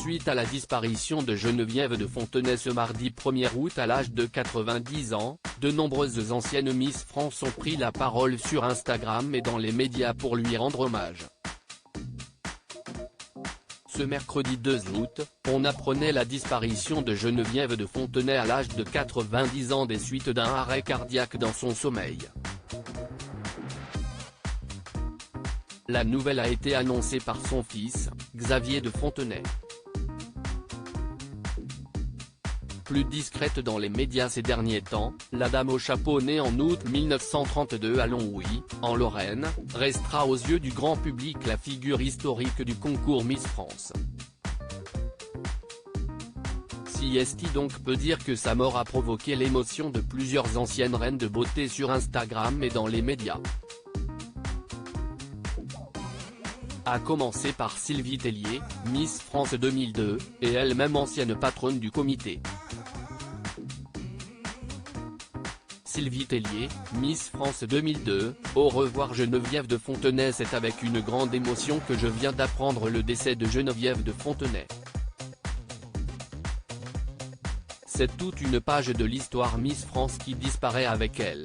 Suite à la disparition de Geneviève de Fontenay ce mardi 1er août à l'âge de 90 ans, de nombreuses anciennes Miss France ont pris la parole sur Instagram et dans les médias pour lui rendre hommage. Ce mercredi 2 août, on apprenait la disparition de Geneviève de Fontenay à l'âge de 90 ans des suites d'un arrêt cardiaque dans son sommeil. La nouvelle a été annoncée par son fils, Xavier de Fontenay. Plus discrète dans les médias ces derniers temps, la dame au chapeau née en août 1932 à Longwy, en Lorraine, restera aux yeux du grand public la figure historique du concours Miss France. Si est donc peut dire que sa mort a provoqué l'émotion de plusieurs anciennes reines de beauté sur Instagram et dans les médias. A commencer par Sylvie Tellier, Miss France 2002, et elle-même ancienne patronne du comité. Sylvie Tellier, Miss France 2002, au revoir Geneviève de Fontenay. C'est avec une grande émotion que je viens d'apprendre le décès de Geneviève de Fontenay. C'est toute une page de l'histoire Miss France qui disparaît avec elle.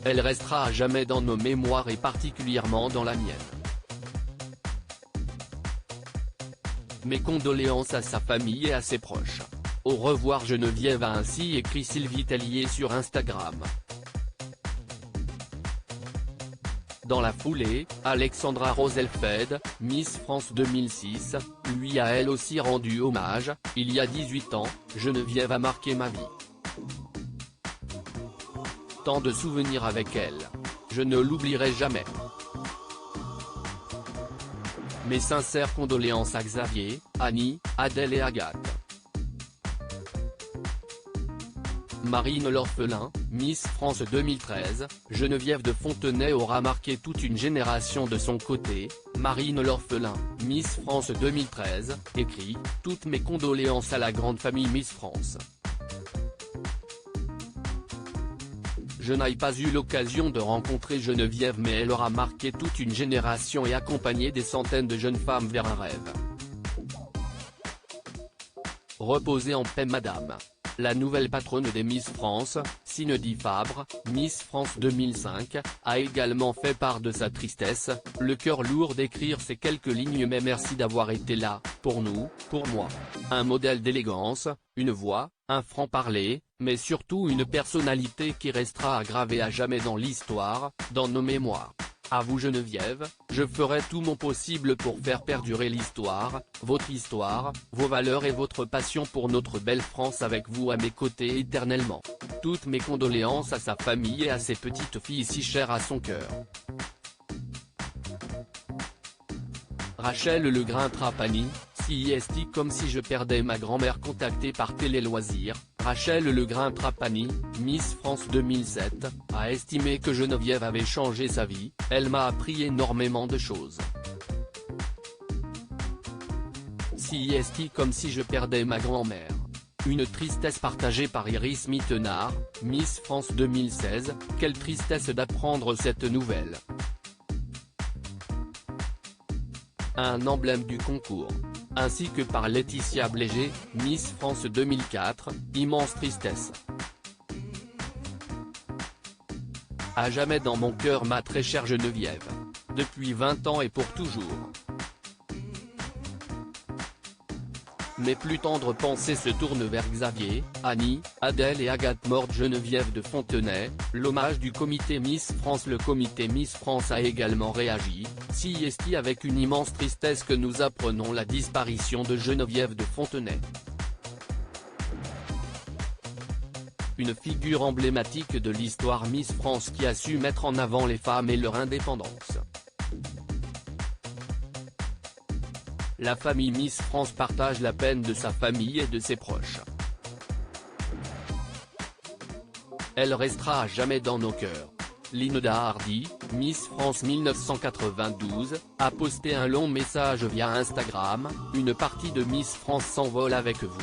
Elle restera à jamais dans nos mémoires et particulièrement dans la mienne. Mes condoléances à sa famille et à ses proches. Au revoir Geneviève, a ainsi écrit Sylvie Tellier sur Instagram. Dans la foulée, Alexandra Roselfeld, Miss France 2006, lui a elle aussi rendu hommage. Il y a 18 ans, Geneviève a marqué ma vie. Tant de souvenirs avec elle. Je ne l'oublierai jamais. Mes sincères condoléances à Xavier, Annie, Adèle et Agathe. Marine l'orphelin, Miss France 2013, Geneviève de Fontenay aura marqué toute une génération de son côté. Marine l'orphelin, Miss France 2013, écrit « Toutes mes condoléances à la grande famille Miss France. Je n'ai pas eu l'occasion de rencontrer Geneviève, mais elle aura marqué toute une génération et accompagné des centaines de jeunes femmes vers un rêve. Reposez en paix madame. » La nouvelle patronne des Miss France, Cindy Fabre, Miss France 2005, a également fait part de sa tristesse, le cœur lourd d'écrire ces quelques lignes, mais merci d'avoir été là, pour nous, pour moi. Un modèle d'élégance, une voix, un franc-parler, mais surtout une personnalité qui restera gravée à jamais dans l'histoire, dans nos mémoires. À vous Geneviève, je ferai tout mon possible pour faire perdurer l'histoire, votre histoire, vos valeurs et votre passion pour notre belle France avec vous à mes côtés éternellement. Toutes mes condoléances à sa famille et à ses petites filles si chères à son cœur. Rachel Legrin-Trapani, CIST comme si je perdais ma grand-mère, contactée par Télé Loisirs. Rachel Legrin-Trapani, Miss France 2007, a estimé que Geneviève avait changé sa vie. Elle m'a appris énormément de choses. CIST comme si je perdais ma grand-mère. Une tristesse partagée par Iris Mittenard, Miss France 2016, quelle tristesse d'apprendre cette nouvelle. Un emblème du concours. Ainsi que par Laetitia Bléger, Miss France 2004, immense tristesse. À jamais dans mon cœur ma très chère Geneviève. Depuis 20 ans et pour toujours. Mes plus tendres pensées se tournent vers Xavier, Annie, Adèle et Agathe morte Geneviève de Fontenay. L'hommage du comité Miss France. Le comité Miss France a également réagi, CIST avec une immense tristesse que nous apprenons la disparition de Geneviève de Fontenay. Une figure emblématique de l'histoire Miss France qui a su mettre en avant les femmes et leur indépendance. La famille Miss France partage la peine de sa famille et de ses proches. Elle restera à jamais dans nos cœurs. Linda Hardy, Miss France 1992, a posté un long message via Instagram. Une partie de Miss France s'envole avec vous.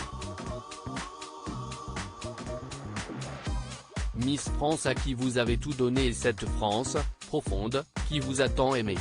Miss France à qui vous avez tout donné et cette France, profonde, qui vous a tant aimé.